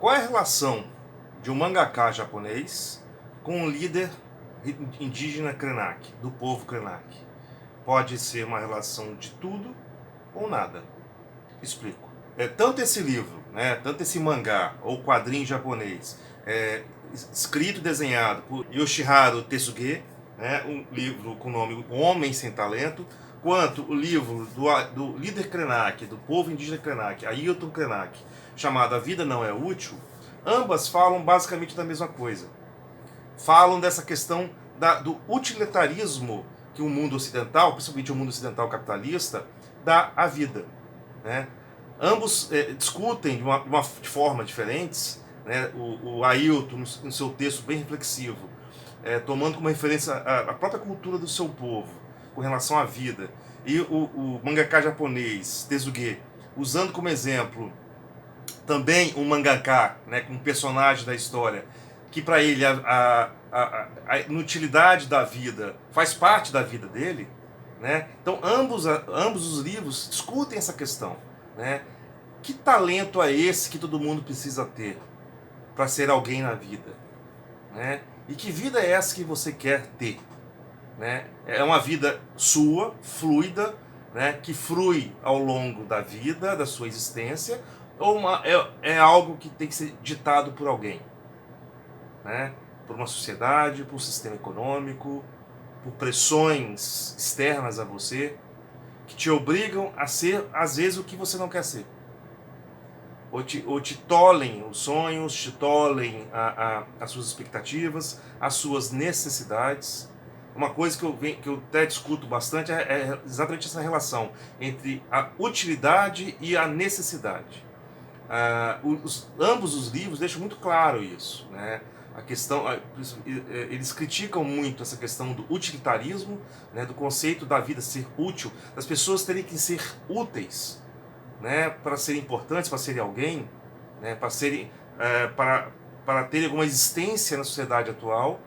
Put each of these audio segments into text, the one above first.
Qual é a relação de um mangaka japonês com um líder indígena Krenak, do povo Krenak? Pode ser uma relação de tudo ou nada. Explico. Tanto esse livro, tanto esse mangá ou quadrinho japonês, escrito e desenhado por Yoshiharu Tesuge, um livro com o nome O Homem Sem Talento, quanto o livro do líder Krenak, do povo indígena Krenak, Ailton Krenak, chamado A Vida Não É Útil, ambas falam basicamente da mesma coisa. Falam dessa questão do utilitarismo que o mundo ocidental, principalmente o mundo ocidental capitalista, dá à vida. Ambos discutem de forma diferentes, o Ailton, no seu texto bem reflexivo, tomando como referência a própria cultura do seu povo, com relação à vida, e o mangaka japonês, Tezuge, usando como exemplo também um mangaka, um personagem da história, que para ele a inutilidade da vida faz parte da vida dele. Então ambos os livros discutem essa questão. Que talento é esse que todo mundo precisa ter para ser alguém na vida? E que vida é essa que você quer ter? É uma vida sua, fluida, que flui ao longo da vida, da sua existência, ou é algo que tem que ser ditado por alguém? Por uma sociedade, por um sistema econômico, por pressões externas a você, que te obrigam a ser, às vezes, o que você não quer ser. Ou te tolhem os sonhos, te tolhem as suas expectativas, as suas necessidades. Uma coisa que eu até discuto bastante é exatamente essa relação entre a utilidade e a necessidade. Ambos os livros deixam muito claro isso. A questão, eles criticam muito essa questão do utilitarismo, do conceito da vida ser útil, das pessoas terem que ser úteis, para serem importantes, para serem alguém, para terem alguma existência na sociedade atual,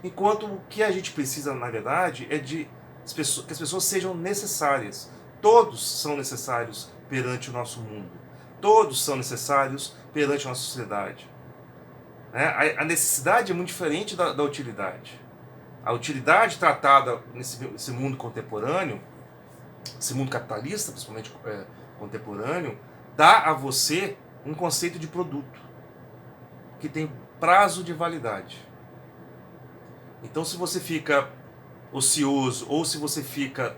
enquanto o que a gente precisa, na verdade, é que as pessoas sejam necessárias. Todos são necessários perante o nosso mundo. Todos são necessários perante a nossa sociedade. A necessidade é muito diferente da utilidade. A utilidade tratada nesse mundo contemporâneo, esse mundo capitalista, principalmente contemporâneo, dá a você um conceito de produto que tem prazo de validade. Então, se você fica ocioso ou se você fica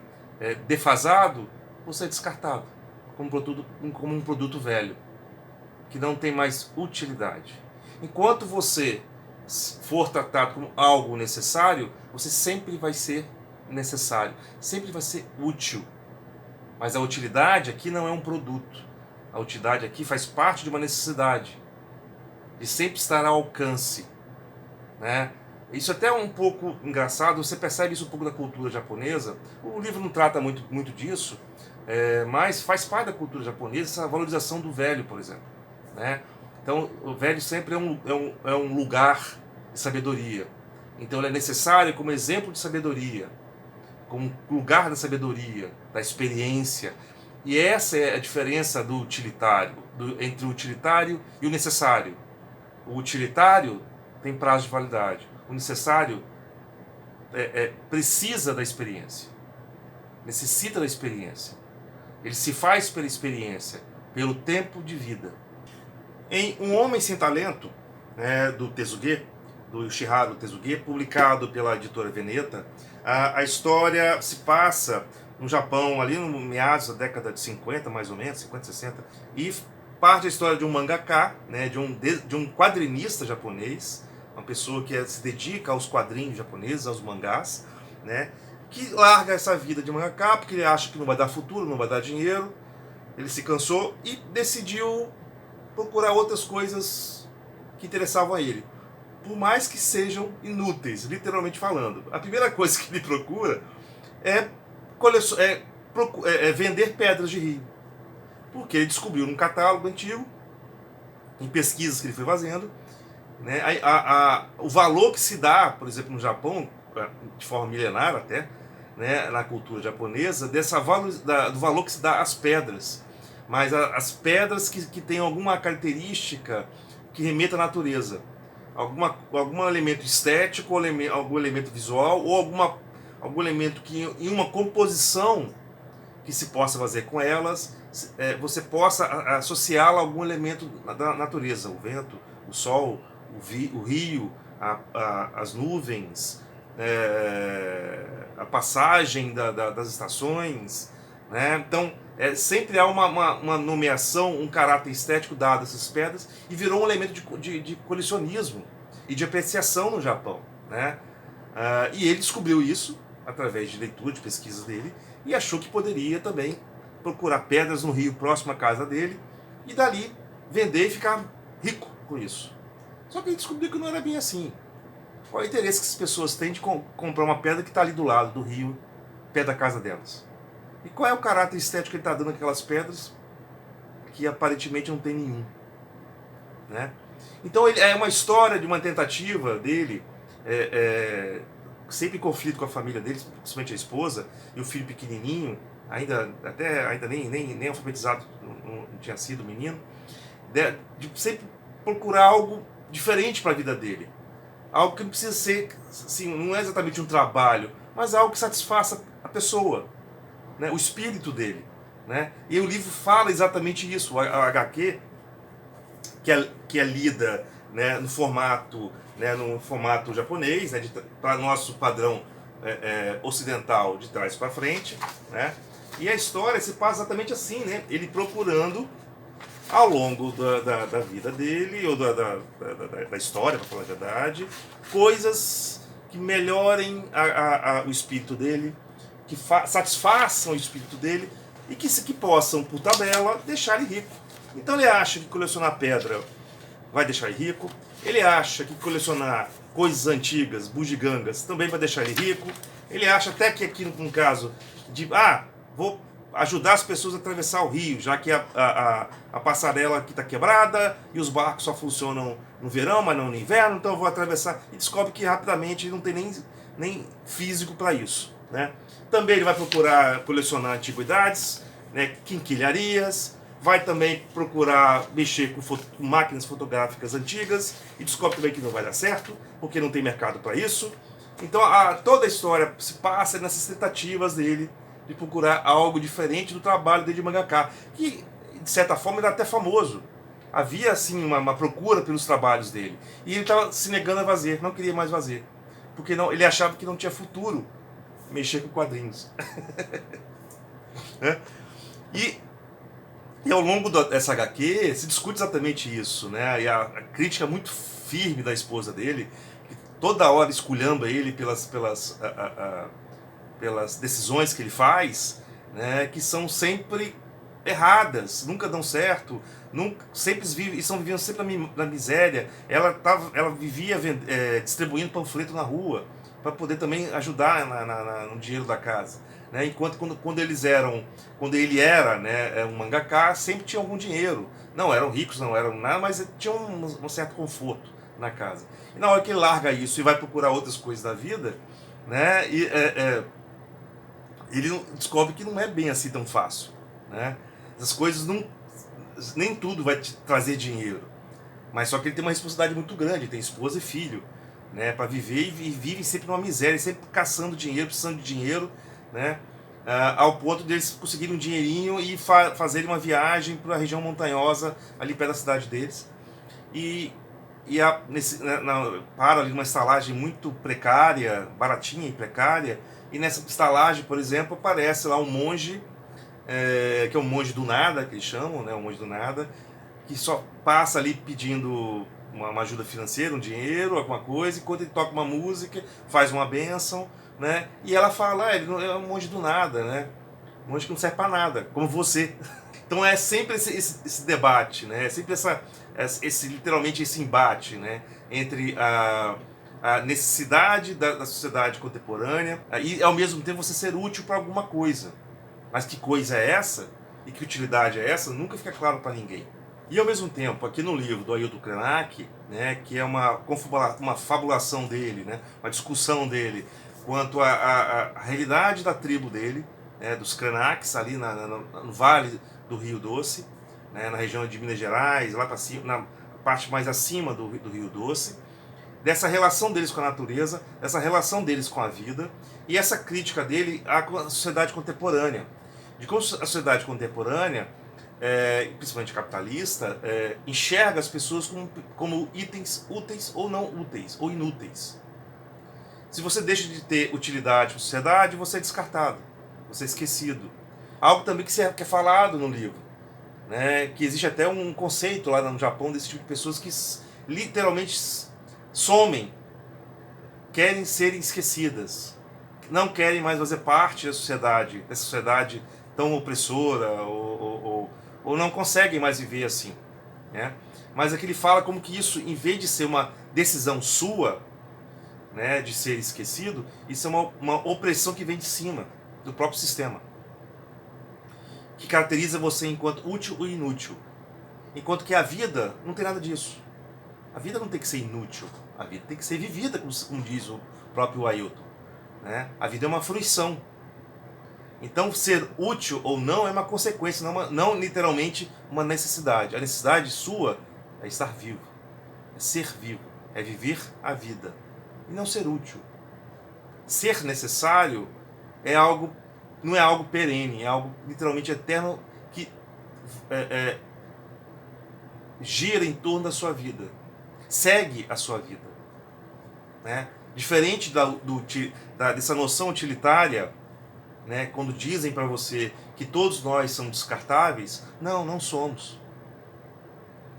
defasado, você é descartado como um produto velho, que não tem mais utilidade. Enquanto você for tratado como algo necessário, você sempre vai ser necessário, sempre vai ser útil. Mas a utilidade aqui não é um produto. A utilidade aqui faz parte de uma necessidade, de sempre estar ao alcance. Isso até é um pouco engraçado, você percebe isso um pouco da cultura japonesa. O livro não trata muito disso, mas faz parte da cultura japonesa essa valorização do velho, por exemplo. Então, o velho sempre é um lugar de sabedoria. Então, ele é necessário como exemplo de sabedoria, como lugar da sabedoria, da experiência. E essa é a diferença do utilitário, entre o utilitário e o necessário. O utilitário tem prazo de validade. O necessário precisa da experiência, necessita da experiência. Ele se faz pela experiência, pelo tempo de vida. Em Um Homem Sem Talento, do Tezuge, do Yoshiharu Tezuge, publicado pela editora Veneta, a história se passa no Japão, ali no meados da década de 50, mais ou menos, 50, 60, e parte a história de um mangaka, de um quadrinista japonês, uma pessoa que se dedica aos quadrinhos japoneses, aos mangás, que larga essa vida de mangaka porque ele acha que não vai dar futuro, não vai dar dinheiro, ele se cansou e decidiu procurar outras coisas que interessavam a ele, por mais que sejam inúteis, literalmente falando. A primeira coisa que ele procura é vender pedras de rio, porque ele descobriu num catálogo antigo, em pesquisas que ele foi fazendo, o valor que se dá, por exemplo, no Japão, de forma milenar até, na cultura japonesa, do valor que se dá às pedras. Mas as pedras que têm alguma característica que remeta à natureza. Algum elemento estético, algum elemento visual, ou algum elemento que em uma composição que se possa fazer com elas, você possa associá-la a algum elemento da natureza, o vento, o sol, o rio, as nuvens, a passagem das estações, né? Então, sempre há uma nomeação, um caráter estético dado a essas pedras, e virou um elemento de colecionismo e de apreciação no Japão, né? E ele descobriu isso através de leitura, de pesquisas dele, e achou que poderia também procurar pedras no rio próximo à casa dele e dali vender e ficar rico com isso. Só que ele descobriu que não era bem assim. Qual é o interesse que as pessoas têm de comprar uma pedra que está ali do lado do rio, perto da casa delas? E qual é o caráter estético que ele está dando àquelas pedras que aparentemente não tem nenhum, né? Então é uma história de uma tentativa dele, sempre em conflito com a família dele, principalmente a esposa e o filho pequenininho, ainda nem alfabetizado, não tinha sido menino, de sempre procurar algo diferente para a vida dele. Algo que não precisa ser, assim, não é exatamente um trabalho, mas algo que satisfaça a pessoa, né, o espírito dele, né? E o livro fala exatamente isso. A HQ, que é lida, né, no formato japonês, né, para nosso padrão ocidental, de trás para frente, né? E a história se passa exatamente assim, né? Ele procurando ao longo da vida dele, ou da história, para falar a verdade, coisas que melhorem o espírito dele, que satisfaçam o espírito dele e que possam, por tabela, deixar ele rico. Então ele acha que colecionar pedra vai deixar ele rico, ele acha que colecionar coisas antigas, bugigangas, também vai deixar ele rico, ele acha até que aqui no caso de, vou ajudar as pessoas a atravessar o rio, já que a passarela aqui está quebrada e os barcos só funcionam no verão, mas não no inverno, então eu vou atravessar, e descobre que rapidamente não tem nem físico para isso, né? Também ele vai procurar colecionar antiguidades, né, quinquilharias, vai também procurar mexer com máquinas fotográficas antigas e descobre também que não vai dar certo, porque não tem mercado para isso. Então toda a história se passa nessas tentativas dele de procurar algo diferente do trabalho dele de mangaka, que de certa forma era até famoso. Havia assim uma procura pelos trabalhos dele, e ele estava se negando a fazer, não queria mais fazer, porque ele achava que não tinha futuro mexer com quadrinhos. E ao longo dessa HQ se discute exatamente isso, né? E a crítica muito firme da esposa dele, que toda hora esculhamba ele pelas decisões que ele faz, né? Que são sempre erradas, nunca dão certo, viviam sempre na miséria. Ela vivia distribuindo panfleto na rua para poder também ajudar no dinheiro da casa, né? Enquanto quando ele era, né, um mangaka, sempre tinha algum dinheiro. Não eram ricos, não eram nada, mas tinham um certo conforto na casa. E na hora que ele larga isso e vai procurar outras coisas da vida, né, ele descobre que não é bem assim tão fácil, né? As coisas nem tudo vai te trazer dinheiro, mas só que ele tem uma responsabilidade muito grande, tem esposa e filho, né, para viver, e vive sempre numa miséria, sempre caçando dinheiro, precisando de dinheiro, né, ao ponto deles conseguirem um dinheirinho e fazerem uma viagem para a região montanhosa ali perto da cidade deles, para ali numa estalagem muito precária, baratinha e precária, e nessa estalagem, por exemplo, aparece lá um monge, que é um monge do nada, que eles chamam, né, um monge do nada, que só passa ali pedindo uma ajuda financeira, um dinheiro, alguma coisa, enquanto ele toca uma música, faz uma bênção, né? E ela fala, ele é um monge do nada, né? Um monge que não serve para nada, como você. Então é sempre esse debate, né? É sempre literalmente esse embate, né? Entre a necessidade da sociedade contemporânea e ao mesmo tempo você ser útil para alguma coisa. Mas que coisa é essa? E que utilidade é essa? Nunca fica claro para ninguém. E ao mesmo tempo, aqui no livro do Ailton Krenak, né, que é uma fabulação dele, né, uma discussão dele quanto à realidade da tribo dele, né, dos Krenaks, ali no vale do Rio Doce, né, na região de Minas Gerais, lá para cima, parte mais acima do Rio Doce, dessa relação deles com a natureza, dessa relação deles com a vida, e essa crítica dele à sociedade contemporânea. De como a sociedade contemporânea, principalmente capitalista, enxerga as pessoas como itens úteis ou não úteis, ou inúteis. Se você deixa de ter utilidade para a sociedade, você é descartado, você é esquecido. Algo também que é falado no livro, né? Que existe até um conceito lá no Japão desse tipo de pessoas que literalmente somem, querem serem esquecidas, não querem mais fazer parte da sociedade, dessa sociedade tão opressora, ou não conseguem mais viver assim, né? Mas aqui ele fala como que isso, em vez de ser uma decisão sua, né, de ser esquecido, isso é uma opressão que vem de cima, do próprio sistema, que caracteriza você enquanto útil ou inútil. Enquanto que a vida não tem nada disso. A vida não tem que ser inútil, a vida tem que ser vivida, como diz o próprio Ailton, né? A vida é uma fruição. Então, ser útil ou não é uma consequência, não literalmente uma necessidade. A necessidade sua é estar vivo, é ser vivo, é viver a vida, e não ser útil. Ser necessário não é algo perene, é algo literalmente eterno que gira em torno da sua vida, segue a sua vida, né? Diferente dessa noção utilitária, né, quando dizem para você que todos nós somos descartáveis, não somos.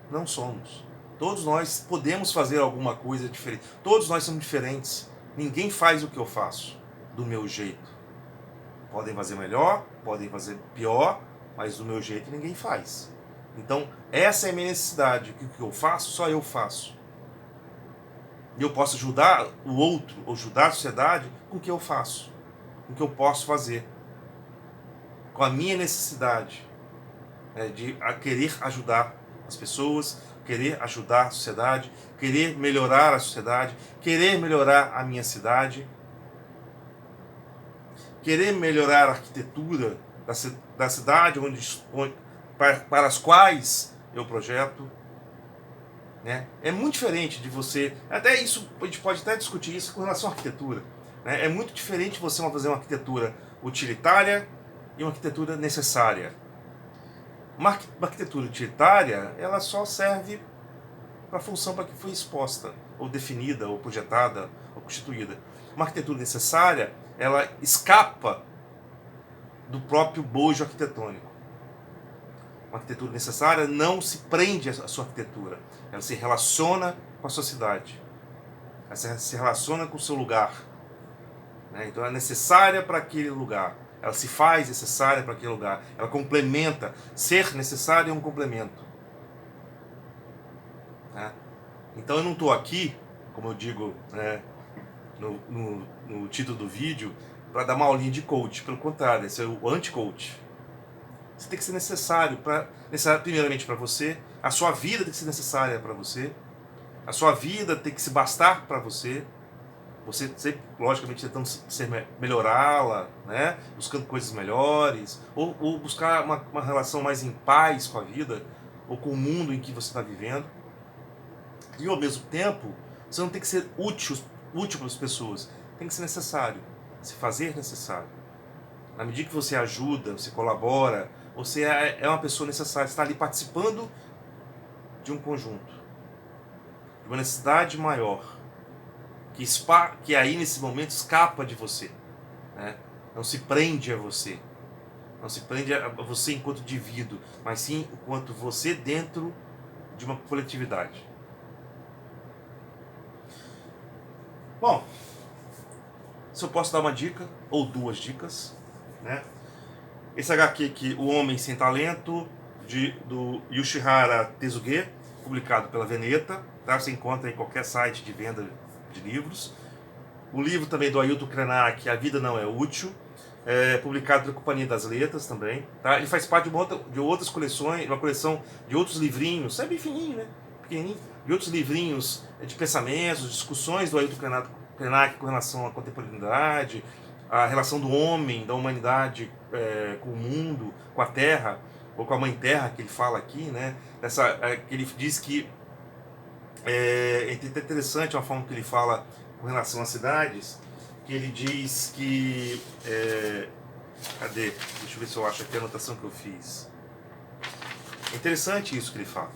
Não somos. Todos nós podemos fazer alguma coisa diferente. Todos nós somos diferentes. Ninguém faz o que eu faço do meu jeito. Podem fazer melhor, podem fazer pior, mas do meu jeito ninguém faz. Então, essa é a minha necessidade. O que eu faço, só eu faço. E eu posso ajudar o outro, ou ajudar a sociedade com o que eu faço, com o que eu posso fazer, com a minha necessidade, de querer ajudar as pessoas, querer ajudar a sociedade, querer melhorar a sociedade, querer melhorar a minha cidade, querer melhorar a arquitetura da cidade para as quais eu projeto. Né? É muito diferente de você, até isso, a gente pode até discutir isso com relação à arquitetura, né? É muito diferente você fazer uma arquitetura utilitária e uma arquitetura necessária. Uma arquitetura utilitária, ela só serve para a função para que foi exposta, ou definida, ou projetada, ou constituída. Uma arquitetura necessária, ela escapa do próprio bojo arquitetônico. Uma arquitetura necessária não se prende à sua arquitetura, ela se relaciona com a sociedade, ela se relaciona com o seu lugar, né? Então ela é necessária para aquele lugar, ela se faz necessária para aquele lugar, ela complementa. Ser necessário é um complemento, né? Então eu não estou aqui, como eu digo, né, no título do vídeo, para dar uma aulinha de coach. Pelo contrário, esse é o anti-coach. Você tem que ser necessário, primeiramente para você, a sua vida tem que ser necessária para você, a sua vida tem que se bastar para você, você sempre, logicamente, tentando melhorá-la, né? Buscando coisas melhores, ou buscar uma relação mais em paz com a vida, ou com o mundo em que você está vivendo. E ao mesmo tempo, você não tem que ser útil para as pessoas, tem que ser necessário, se fazer necessário. Na medida que você ajuda, você colabora, você é uma pessoa necessária, está ali participando de um conjunto, de uma necessidade maior, que aí nesse momento escapa de você, né? Não se prende a você, não se prende a você enquanto indivíduo, mas sim enquanto você dentro de uma coletividade. Bom, se eu posso dar uma dica, ou duas dicas, né? Esse HQ aqui, O Homem Sem Talento, do Yoshihara Tezuge, publicado pela Veneta, tá? Você encontra em qualquer site de venda de livros. O livro também do Ailton Krenak, A Vida Não É Útil, publicado pela Companhia das Letras também, tá? Ele faz parte de outras coleções, uma coleção de outros livrinhos, é bem fininho, né? Pequenininho, de outros livrinhos de pensamentos, discussões do Ailton Krenak com relação à contemporaneidade, a relação do homem, da humanidade com o mundo, com a terra, ou com a mãe terra, que ele fala aqui, né? Que ele diz que É interessante a forma que ele fala com relação às cidades, que ele diz que... cadê? Deixa eu ver se eu acho aqui a anotação que eu fiz. É interessante isso que ele fala.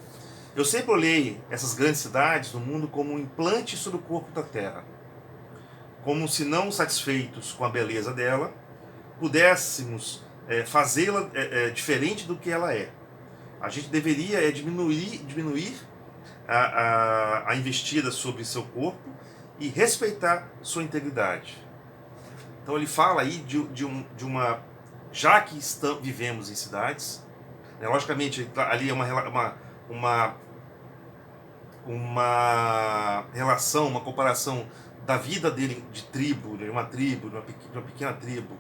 Eu sempre olhei essas grandes cidades no mundo como um implante sobre o corpo da Terra. Como se não satisfeitos com a beleza dela, pudéssemos fazê-la diferente do que ela é. A gente deveria diminuir a investida sobre seu corpo e respeitar sua integridade. Então ele fala aí de uma... Já que vivemos em cidades, né, logicamente ali é uma relação, uma comparação da vida dele de tribo, de uma pequena tribo,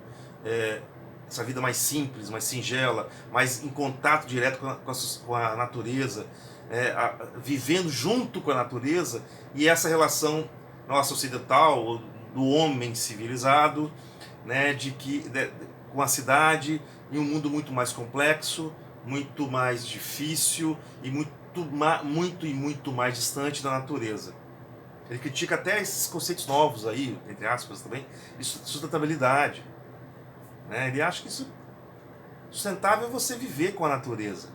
essa vida mais simples, mais singela, mais em contato direto com a natureza, vivendo junto com a natureza, e essa relação nossa ocidental, do homem civilizado, né, com a cidade, em um mundo muito mais complexo, muito mais difícil e muito mais distante da natureza. Ele critica até esses conceitos novos aí, entre aspas também, de sustentabilidade. Né? Ele acha que sustentável é você viver com a natureza.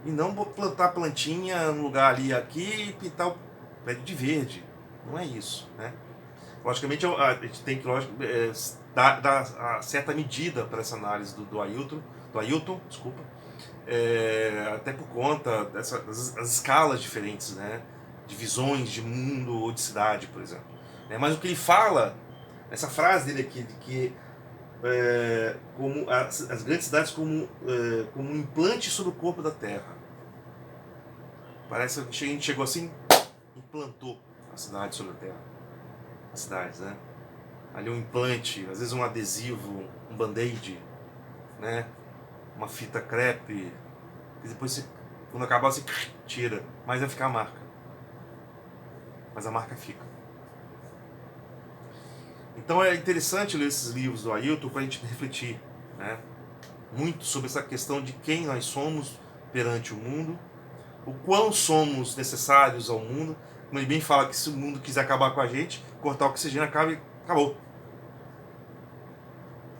E não plantar plantinha no lugar ali aqui e pintar o prédio de verde. Não é isso. Né? Logicamente a gente tem que dar certa medida para essa análise do Ailton, desculpa. Até por conta das escalas diferentes, né, de visões de mundo ou de cidade, por exemplo. Mas o que ele fala, essa frase dele aqui, de que como as grandes cidades como um implante sobre o corpo da Terra. Parece que a gente chegou assim, implantou a cidade sobre a Terra. As cidades, né? Ali um implante, às vezes um adesivo, um band-aid, né? Uma fita crepe, que depois quando acabar você tira, mas vai ficar a marca. Mas a marca fica. Então é interessante ler esses livros do Ailton para a gente refletir, né? Muito sobre essa questão de quem nós somos perante o mundo, o quão somos necessários ao mundo. Como ele bem fala, que se o mundo quiser acabar com a gente, cortar o oxigênio, acabou.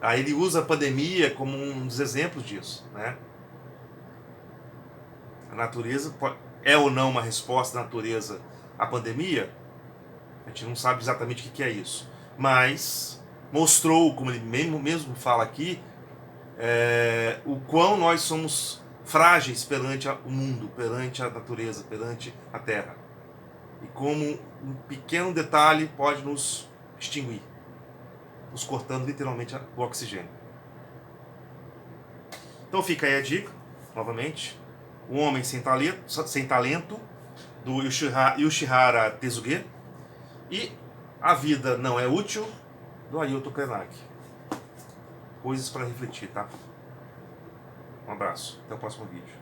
Aí ele usa a pandemia como um dos exemplos disso, né? A natureza é ou não uma resposta da natureza à pandemia? A gente não sabe exatamente o que é isso, mas mostrou, como ele mesmo fala aqui, o quão nós somos frágeis perante o mundo, perante a natureza, perante a Terra, e como um pequeno detalhe pode nos extinguir, nos cortando literalmente o oxigênio. Então fica aí a dica, novamente, O Homem Sem Talento, do Yoshihara Tezuge, e A Vida Não É Útil, do Ailton Krenak. Coisas para refletir, tá? Um abraço, até o próximo vídeo.